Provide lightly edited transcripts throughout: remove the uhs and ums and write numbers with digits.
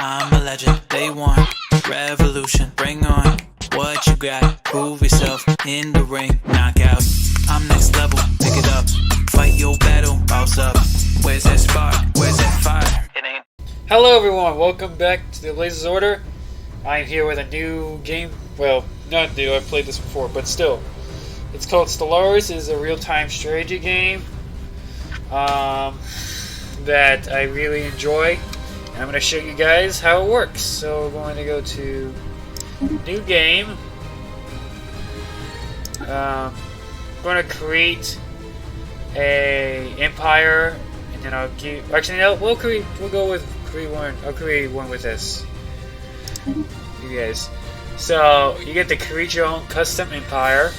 I'm a legend, day one, revolution, bring on what you got, prove yourself in the ring, knockout. I'm next level, pick it up, fight your battle, bounce up. Where's that spark, where's that fire? It ain't. Hello everyone, welcome back to the latest order. I'm here with a new game, well, not new, I've played this before, but still. It's called Stellaris. It is a real-time strategy game that I really enjoy. I'm going to show you guys how it works. So we're going to go to New Game. I'm going to create a empire, and then I'll give. Actually, no, we'll go with create one. I'll create one with this. You guys. So you get to create your own custom empire.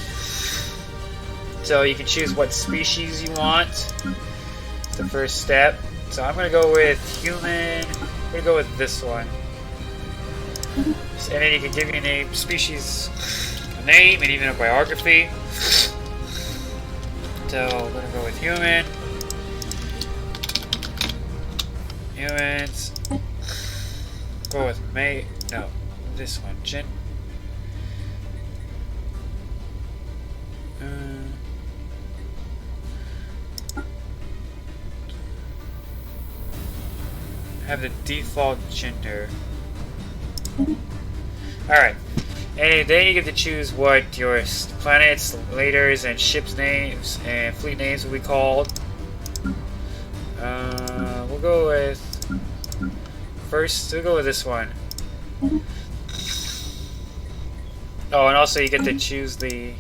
So you can choose what species you want. It's the first step. So I'm gonna go with human. I'm gonna go with this one. And then you can give your name, species, a name, and even a biography. So we're gonna go with human. Humans. Go with this one. Have the default gender. Alright. And then you get to choose what your planets, leaders, and ships' names and fleet names will be called. We'll go with... First, we'll go with this one. Oh, and also you get to choose the...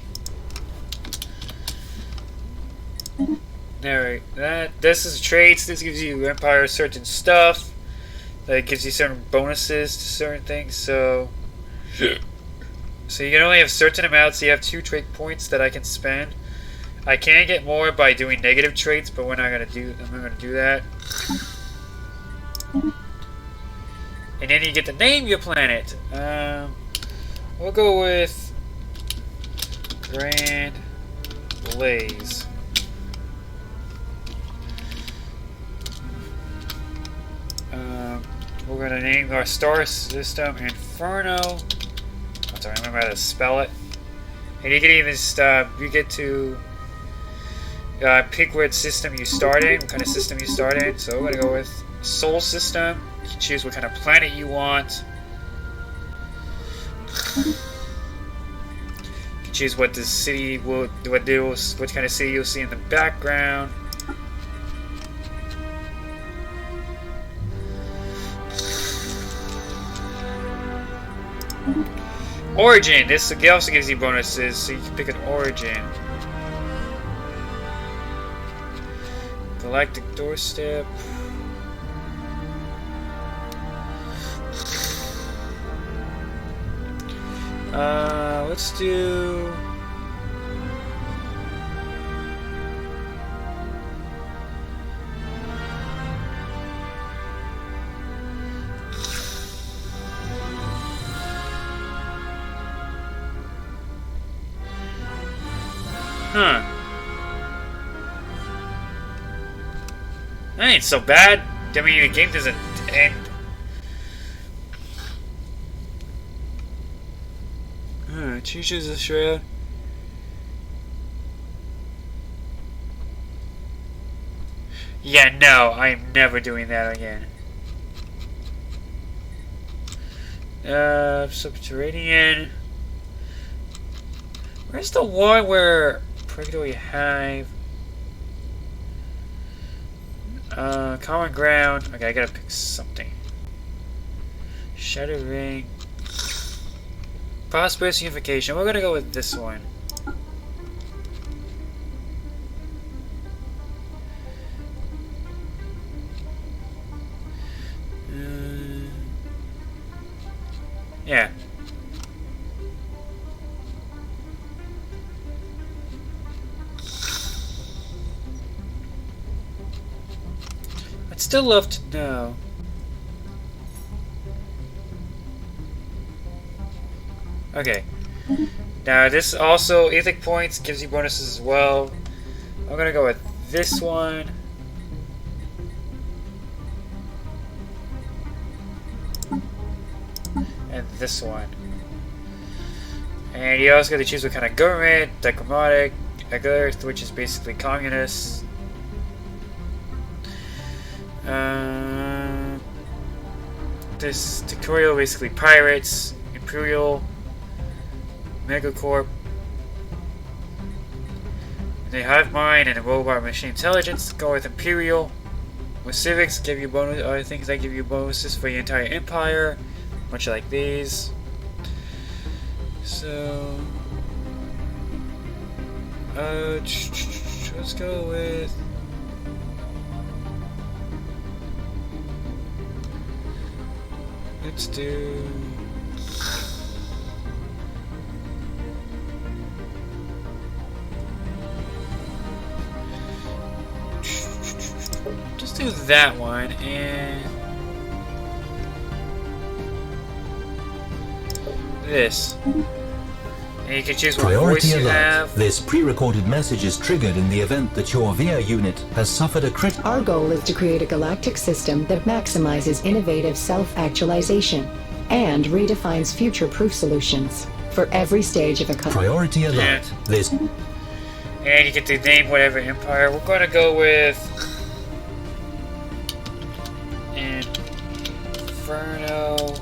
Alright, this is traits. This gives you empire certain stuff. That gives you certain bonuses to certain things. So you can only have certain amounts. So you have 2 trait points that I can spend. I can get more by doing negative traits, but we're not gonna do. I'm not gonna do that. And then you get to name your planet. We'll go with Grand Blaze. We're going to name our star system Inferno. I'm sorry, I remember how to spell it. And you can even you get to pick what system you start in, what kind of system you start in. So we're going to go with Sol system. You can choose what kind of planet you want. You can choose what the city will, what kind of city you'll see in the background. Origin. This also gives you bonuses, so you can pick an origin. Galactic doorstep. Let's do. Huh. That ain't so bad. I mean, the game doesn't end. Chooses a shroud. Yeah, no, I'm never doing that again. Subterranean. Where's the one where Purgatory Hive? Common ground. Okay, I gotta pick something. Shadow Ring. Prosperous Unification. We're gonna go with this one. Yeah. I'd still love to know. Okay. Now this also, ethic points gives you bonuses as well. I'm gonna go with this one. and this one. And you also get to choose what kind of government: democratic, regular, which is basically communist. This dictatorial, basically pirates, imperial, megacorp. They hive mind and a robot machine intelligence. Go with imperial. With civics, give you bonus. Other things that give you bonuses for the entire empire, much like these. So, let's go with. Let's do. Just do that one and this. And you can choose what voice you have. This pre-recorded message is triggered in the event that your VR unit has suffered a crit. Our goal is to create a galactic system that maximizes innovative self-actualization and redefines future-proof solutions for every stage of a company. Priority alert. This. And you get to name whatever empire. We're going to go with Inferno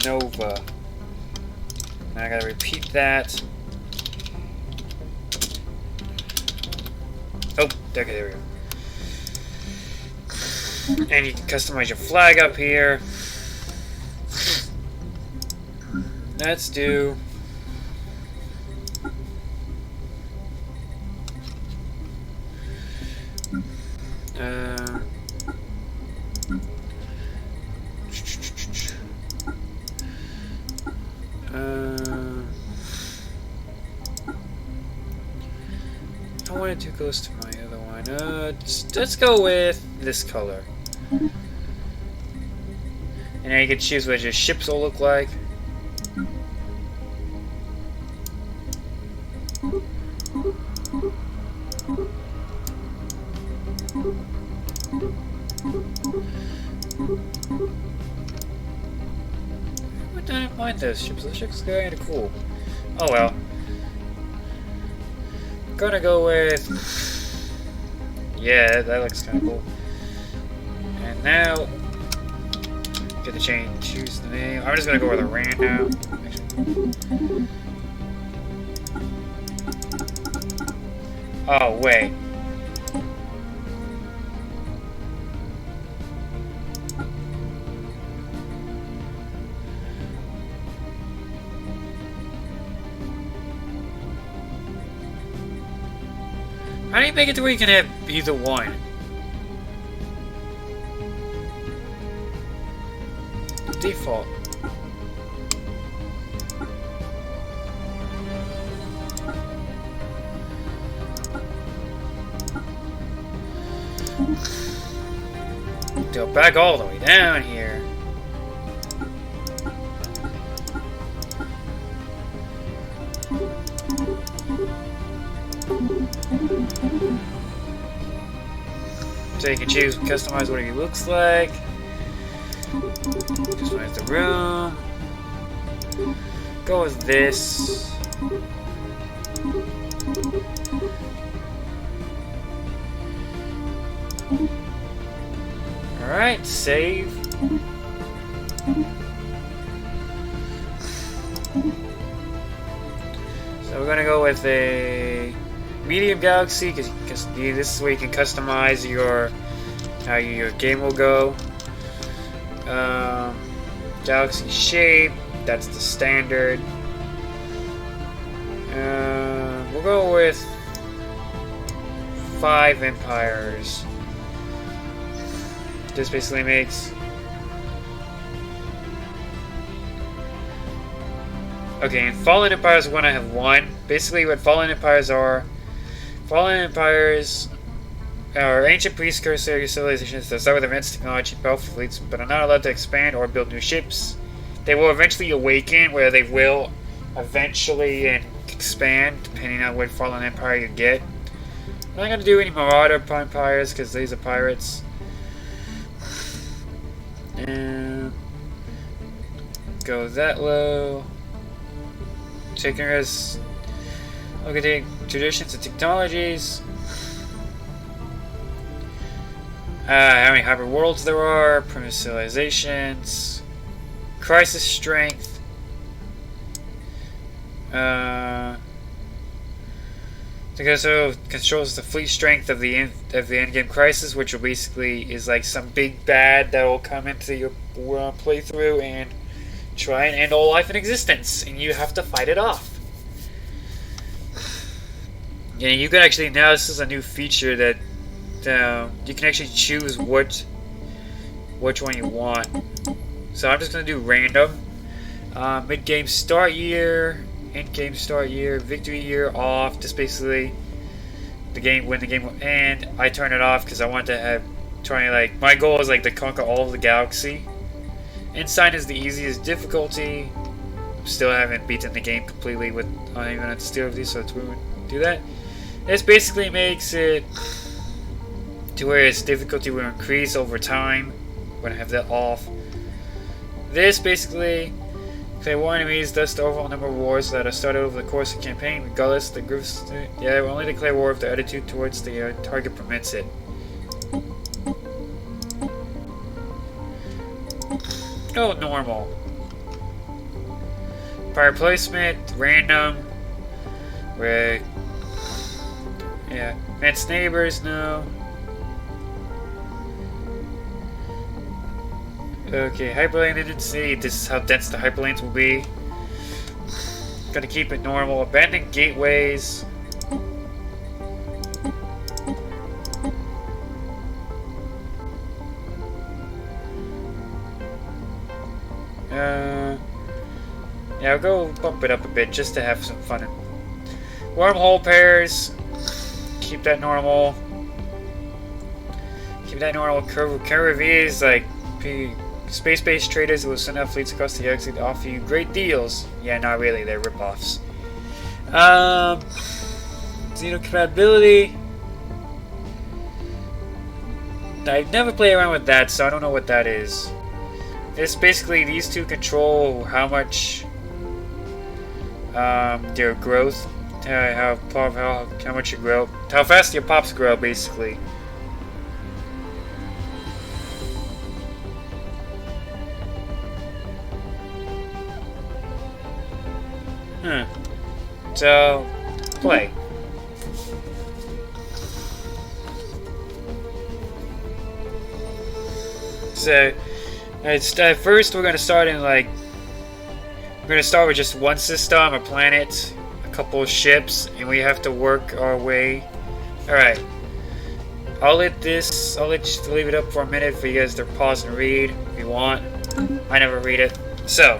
Nova. Now I gotta repeat that. Oh, okay, there we go. And you can customize your flag up here. Let's do. I wanted too close to my other one. Let's go with this color. And now you can choose what your ships will look like. I don't mind those ships. Those ships are kind of cool. Oh well. Gonna go with. Yeah, that looks kind of cool. And now, get the choose the name. I'm just gonna go with a random. Oh wait. How do you make it to where you can have either one? Default. Go back all the way down here. So you can choose, customize what he looks like. Customize the room. Go with this. Alright, save. So we're gonna go with a medium galaxy because this is where you can customize how your game will go. Galaxy shape, that's the standard. We'll go with 5 empires. This basically makes. Okay, and Fallen Empires are when I have 1. Basically, what Fallen Empires are ancient precursor civilizations that start with advanced technology, powerful fleets, but are not allowed to expand or build new ships. They will eventually awaken, where they will eventually expand, depending on what Fallen Empire you get. I'm not going to do any Marauder empires, because these are pirates. And go that low. Taking us. Look at the traditions and technologies. How many hybrid worlds there are, primitive civilizations, crisis strength. So controls the fleet strength of the endgame crisis, which will basically is like some big bad that will come into your playthrough and try and end all life in existence, and you have to fight it off. Yeah, you can actually now. This is a new feature that you can actually choose which one you want. So I'm just gonna do random. Mid-game start year, end-game start year, victory year off. Just basically when the game will end. I turn it off because I want to have my goal is like to conquer all of the galaxy. Ensign is the easiest difficulty. Still haven't beaten the game completely with even at the steel of these, so we would do that. This basically makes it to where its difficulty will increase over time. I'm gonna have that off. This basically declare war enemies, thus the overall number of wars that are started over the course of the campaign, regardless the groups. Yeah, we only declare war if the attitude towards the target permits it. Oh, normal. Fire placement, random. Yeah, advanced neighbors, no. Okay, hyperlane density. This is how dense the hyperlanes will be. Gotta keep it normal. Abandoned gateways. Yeah, I'll go bump it up a bit just to have some fun. Wormhole pairs. Keep that normal. Keep that normal. Curvies, like space-based traders will send out fleets across the galaxy to offer you great deals. Yeah, not really. They're rip-offs. Xenocompatibility. I've never played around with that, so I don't know what that is. It's basically these two control how much their growth, how much you grow, how fast your pops grow, basically. So, play. So, at first we're gonna start in we're gonna start with just one system, a planet, a couple of ships, and we have to work our way. Alright. I'll let you leave it up for a minute for you guys to pause and read if you want. I never read it. So,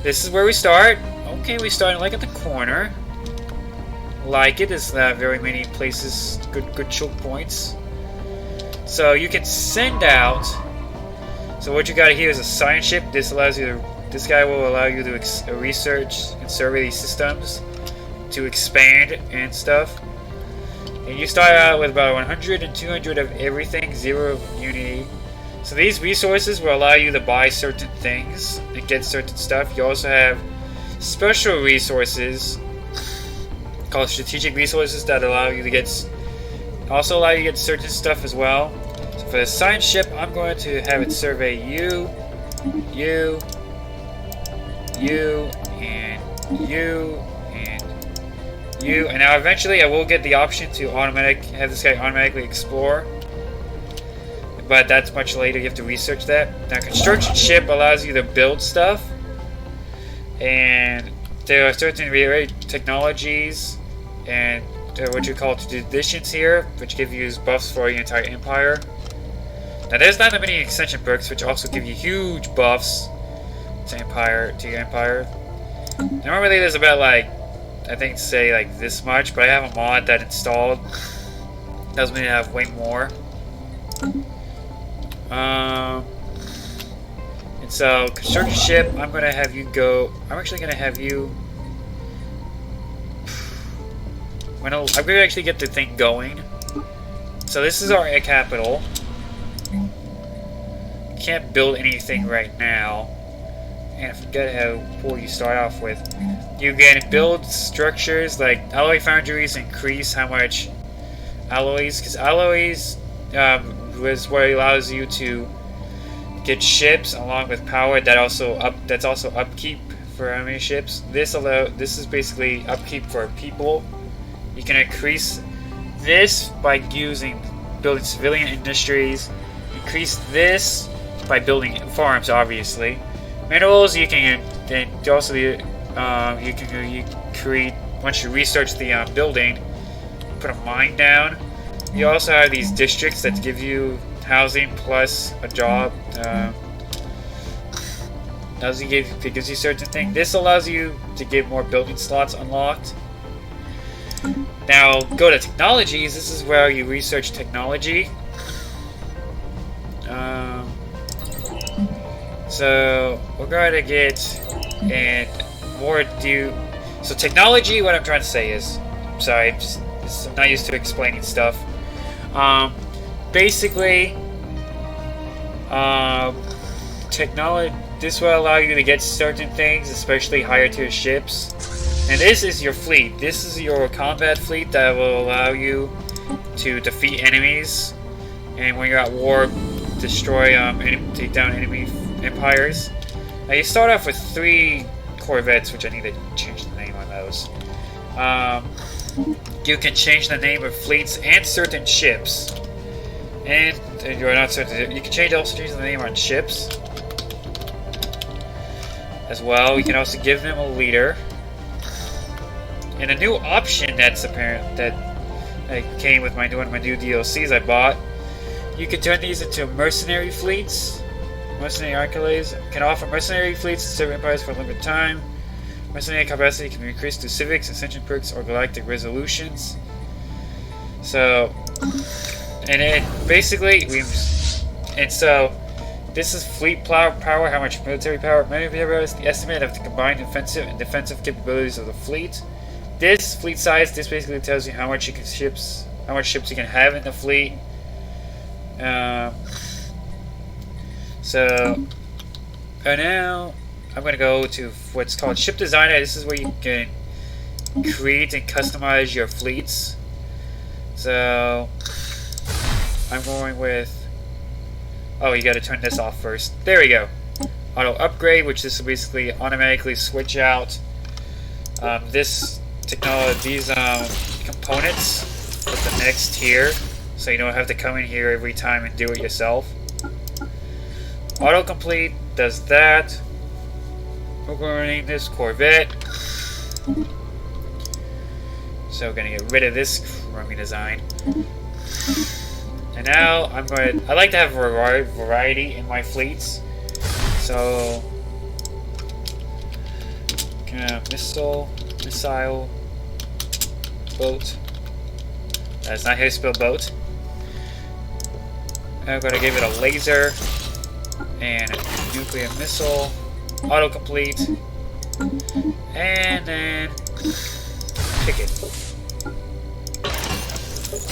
this is where we start. Okay, we start like at the corner. Like it, there's not very many places, good choke points. So you can send out. So what you got here is a science ship. This guy will allow you to research and survey these systems to expand and stuff. And you start out with about 100 and 200 of everything, 0 of unity. So these resources will allow you to buy certain things and get certain stuff. You also have special resources called strategic resources that allow you to get certain stuff as well. So for the science ship, I'm going to have it survey you, and you, and now eventually I will get the option to have this guy automatically explore. But that's much later, you have to research that. Now construction ship allows you to build stuff. And there are certain technologies and what you call traditions here, which give you buffs for your entire empire. Now there's not that many extension perks, which also give you huge buffs to your empire. Normally there's about I think say this much, but I have a mod that installed. Tells me to have way more. And so, construction ship, I'm actually going to have you... I'm going to actually get the thing going. So this is our capital. Can't build anything right now. and I forget how poor you start off with. You can build structures like alloy foundries, increase how much alloys, because alloys was what allows you to get ships along with power. That's also upkeep for enemy ships. This is basically upkeep for people. You can increase this by building civilian industries. Increase this by building farms, obviously. Minerals you can, and also you create once you research the building. Put a mine down. You also have these districts that give you housing plus a job. It gives you certain things. This allows you to get more building slots unlocked. Now go to technologies. This is where you research technology. So we're going to get So technology. What I'm trying to say is, sorry, I'm not used to explaining stuff. Basically, technology. This will allow you to get certain things, especially higher tier ships. And this is your fleet. This is your combat fleet that will allow you to defeat enemies, and when you're at war, destroy take down enemy empires. Now you start off with 3 corvettes, which I need to change the name on those. You can change the name of fleets and certain ships, and you're not certain. You can also change the name on ships as well. We can also give them a leader. And a new option that's apparent that came with one of my new DLCs I bought. You can turn these into mercenary fleets. Mercenary enclaves can offer mercenary fleets to serve empires for a limited time. Mercenary capacity can be increased through civics, ascension perks, or galactic resolutions. So, and it basically this is fleet power, how much military power. Many people have the estimate of the combined offensive and defensive capabilities of the fleet. This fleet size, this basically tells you how much ships you can have in the fleet. So now I'm going to go to what's called Ship Designer. This is where you can create and customize your fleets. So I'm going with, oh, you got to turn this off first. There we go. Auto upgrade, which is basically automatically switch out these components with the next tier, so you don't have to come in here every time and do it yourself. Autocomplete does that. We're going to name this Corvette. So we're going to get rid of this crummy design. And now I like to have variety in my fleets. So missile, boat. That's not how you spell boat. I'm going to give it a laser and a nuclear missile, autocomplete, and then pick it.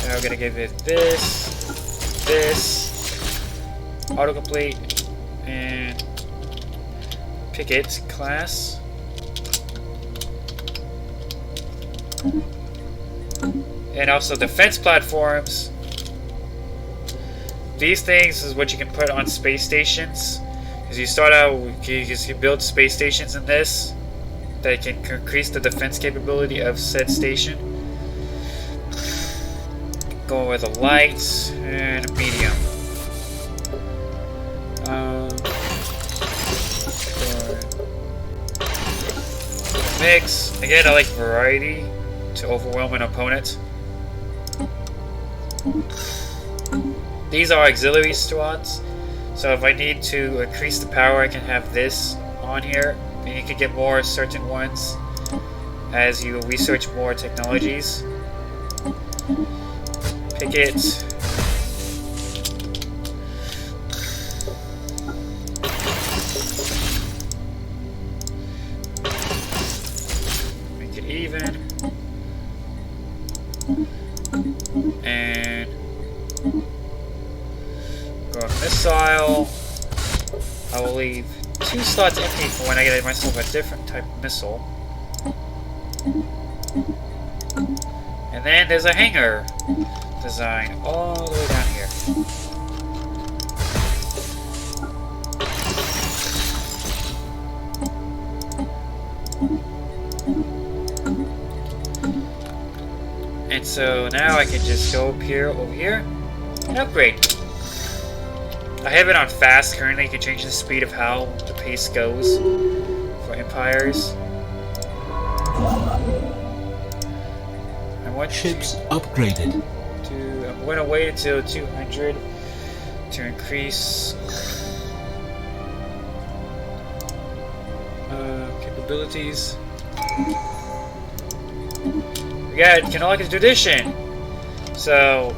Now we're going to give it this, autocomplete, and pick it class. And also defense platforms. These things is what you can put on space stations. Because you start out, you build space stations in this that can increase the defense capability of said station. Going with a light and a medium. Mix. Again, I like variety to overwhelm an opponent. These are auxiliary slots, so if I need to increase the power, I can have this on here, and you can get more certain ones as you research more technologies. Pick it. Make it even. And go with missile. I will leave 2 slots empty for when I get myself a different type of missile. And then there's a hangar design all the way down here. And so now I can just go up here, over here, and upgrade. I have it on fast currently. You can change the speed of how the pace goes for empires. I want Ships upgraded. I'm going to wait until 200 to increase capabilities. We got canonical tradition. So,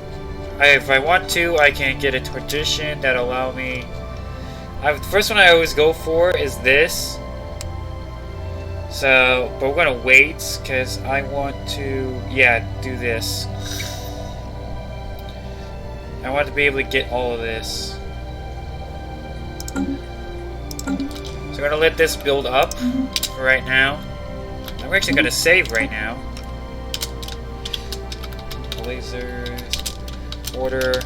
if I want to, I can get a tradition that allow me. The first one I always go for is this. So, but we're gonna wait because I want to, do this. I want to be able to get all of this. So I'm gonna let this build up for right now. I'm actually gonna save right now. Lasers, order,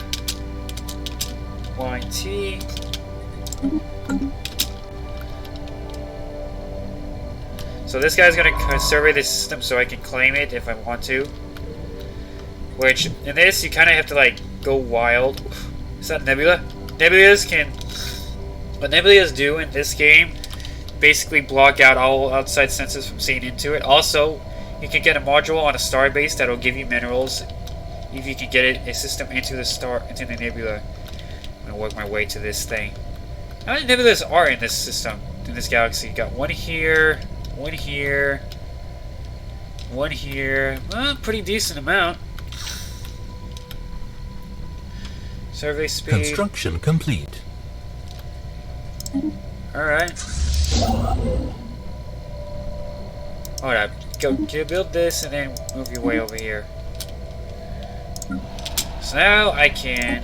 YT. So this guy's gonna survey the system so I can claim it if I want to. Which, in this, you kind of have to like go wild. Is that Nebula? Nebulas can... What Nebulas do in this game, basically block out all outside senses from seeing into it. Also, you can get a module on a star base that'll give you minerals if you can get a system into the nebula. I'm gonna work my way to this thing. How many nebulas are in this system, in this galaxy? You got one here, one here, one here. Well, pretty decent amount. Survey speed. Construction complete. Alright. Hold up. Go build this and then move your way over here. So now I can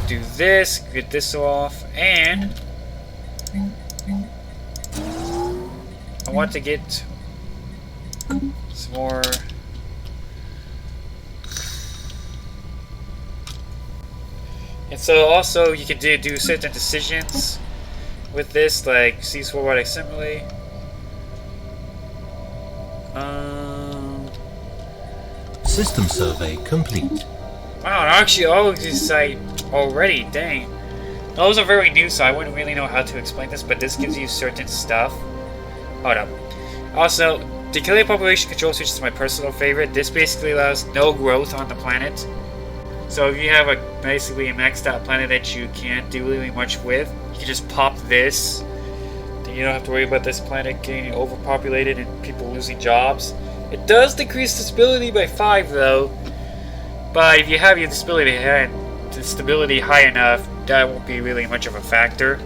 do this, get this off, and I want to get some more. And so also you can do certain decisions with this, like cease robotic assembly. System survey complete. Wow, actually all of this site already, dang. Those are very new, so I wouldn't really know how to explain this, but this gives you certain stuff. Hold up. Also, the killer population control switch is my personal favorite. This basically allows no growth on the planet. So if you have basically a maxed out planet that you can't do really much with, you can just pop this. Then you don't have to worry about this planet getting overpopulated and people losing jobs. It does decrease the stability by 5 though. But if you have your stability high enough, that won't be really much of a factor.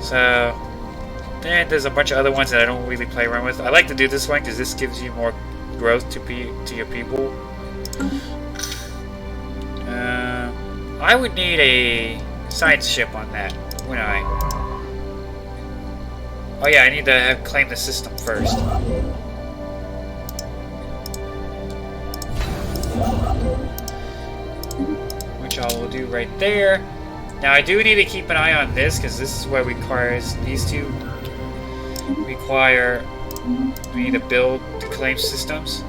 So then there's a bunch of other ones that I don't really play around with. I like to do this one because this gives you more growth to your people. I would need a science ship on that, wouldn't I? Oh yeah, I need to claim the system first. Which I will do right there. Now I do need to keep an eye on this because this is what requires these two require me to build the claim systems.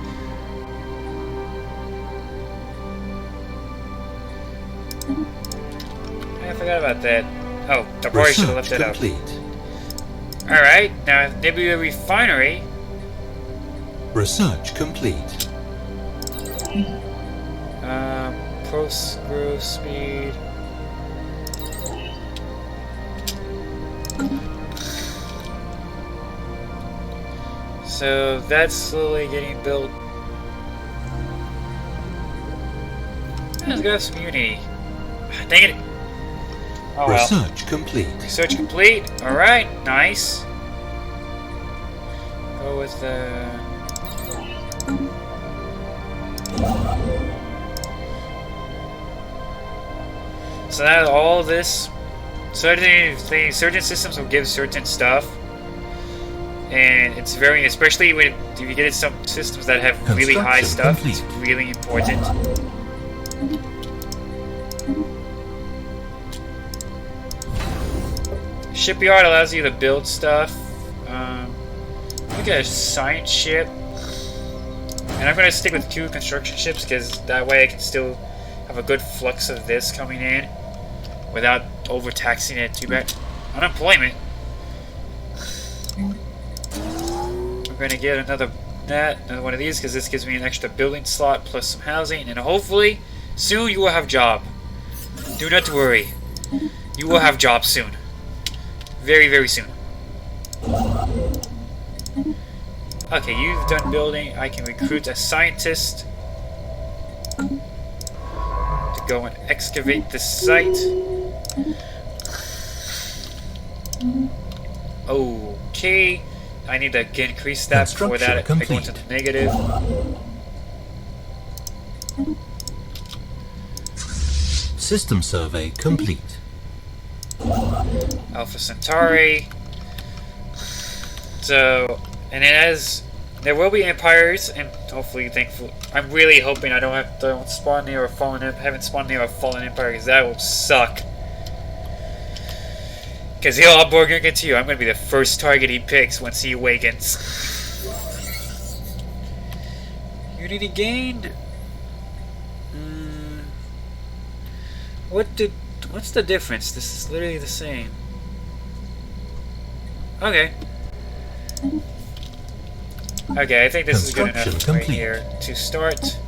I forgot about that. Oh, I probably should have left that out. Alright, now Nebula Refinery. Research complete. Post growth speed. So that's slowly getting built. Let's go have some unity. Dang it! Oh well. Research complete. Research complete. Alright, nice. Go with the... So now all this, certain systems will give certain stuff, and it's very, especially when you get some systems that have really high stuff, it's really important. Shipyard allows you to build stuff. Look at a science ship. And I'm going to stick with 2 construction ships because that way I can still have a good flux of this coming in without overtaxing it too bad. Unemployment. I'm going to get another one of these because this gives me an extra building slot plus some housing, and hopefully soon you will have job. Do not worry. You will have jobs soon. Very, very soon. Okay, you've done building. I can recruit a scientist to go and excavate this site. Okay. I need to increase that before that I go into the negative. System survey complete. Alpha Centauri. So, and there will be empires, and hopefully, thankfully, I'm really hoping I don't spawn near a haven't spawned near a fallen empire, because that will suck. Because he'll outburger get to you. I'm going to be the first target he picks once he awakens. Unity gained. What's the difference? This is literally the same. Okay. Okay, I think this is good enough right here to start.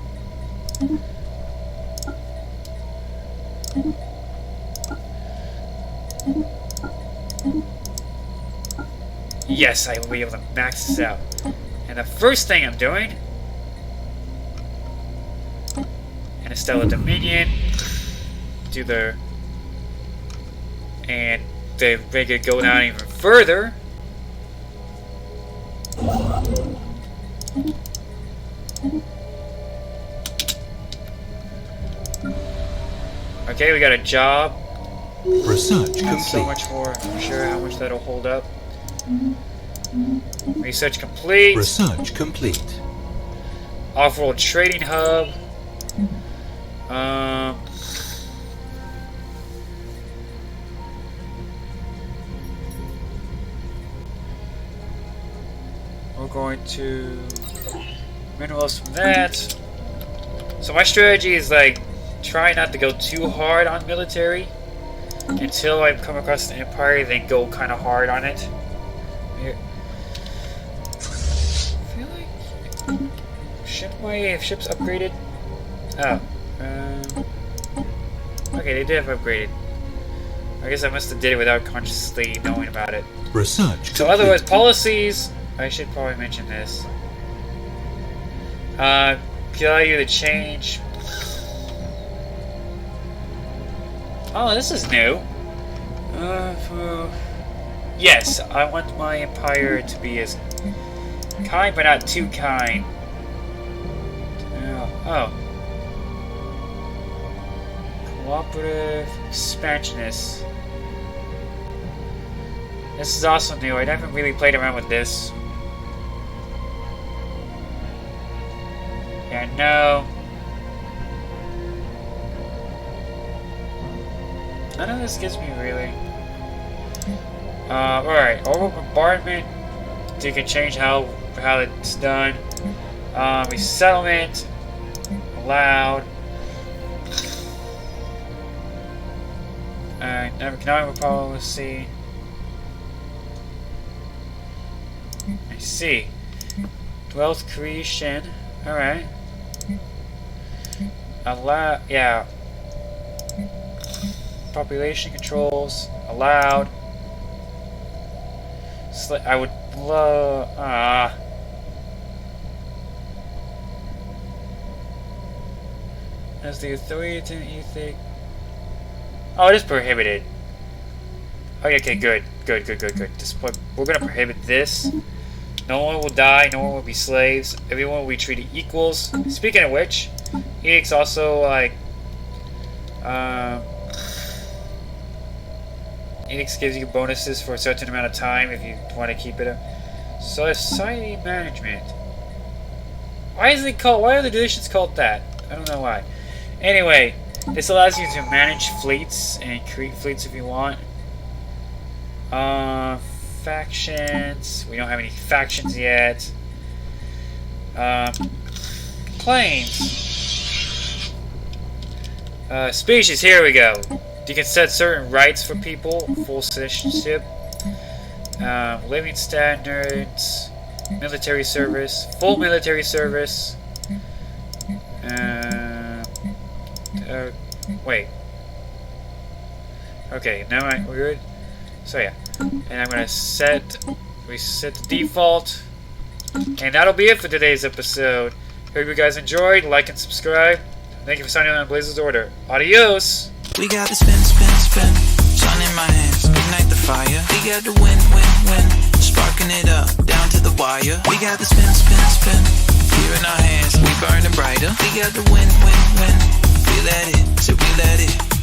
Yes, I will be able to max this out. And the first thing I'm doing, and a Stellar Dominion, and they make it go down even further. Okay, we got a job. Research complete. So much more. I'm not sure how much that'll hold up. Research complete. Research complete. Off-world trading hub. We're going to minerals from that. So my strategy is like try not to go too hard on military until I come across the empire, then go kind of hard on it. Here. I feel like my ship's upgraded. Oh, okay, they did have upgraded. I guess I must have did it without consciously knowing about it. Research. So otherwise, policies. I should probably mention this. Allow you to change. Oh, this is new. Yes, I want my empire to be as kind, but not too kind. Oh. Cooperative expansionist. This is also new. I haven't really played around with this. Yeah, no. None of this gives me really. Alright, orbital bombardment. So you can change how it's done. Resettlement. Allowed. Economic policy. I see. Wealth creation. Alright. Allow. Yeah. Population controls. Allowed. I would love. As the authority to ethic. Oh, it is prohibited. Okay, good. We're gonna prohibit this. No one will die, no one will be slaves, everyone will be treated equals. Speaking of which, edicts also like Enix gives you bonuses for a certain amount of time if you want to keep it. Society management. Why is it called? Why are the divisions called that? I don't know why. Anyway, this allows you to manage fleets and create fleets if you want. Factions. We don't have any factions yet. Planes. Species. Here we go. You can set certain rights for people. Full citizenship. Living standards. Military service. Full military service. Wait. Okay, now we're good. So yeah, and I'm gonna reset the default, and that'll be it for today's episode. Hope you guys enjoyed. Like and subscribe. Thank you for signing on Blazer's Order. Adios. We got the spin, spin, spin. Sun in my hands, ignite the fire. We got the win, win, win. Sparking it up, down to the wire. We got the spin, spin, spin. Here in our hands, we burning brighter. We got the win, win, win. We let it, so we let it.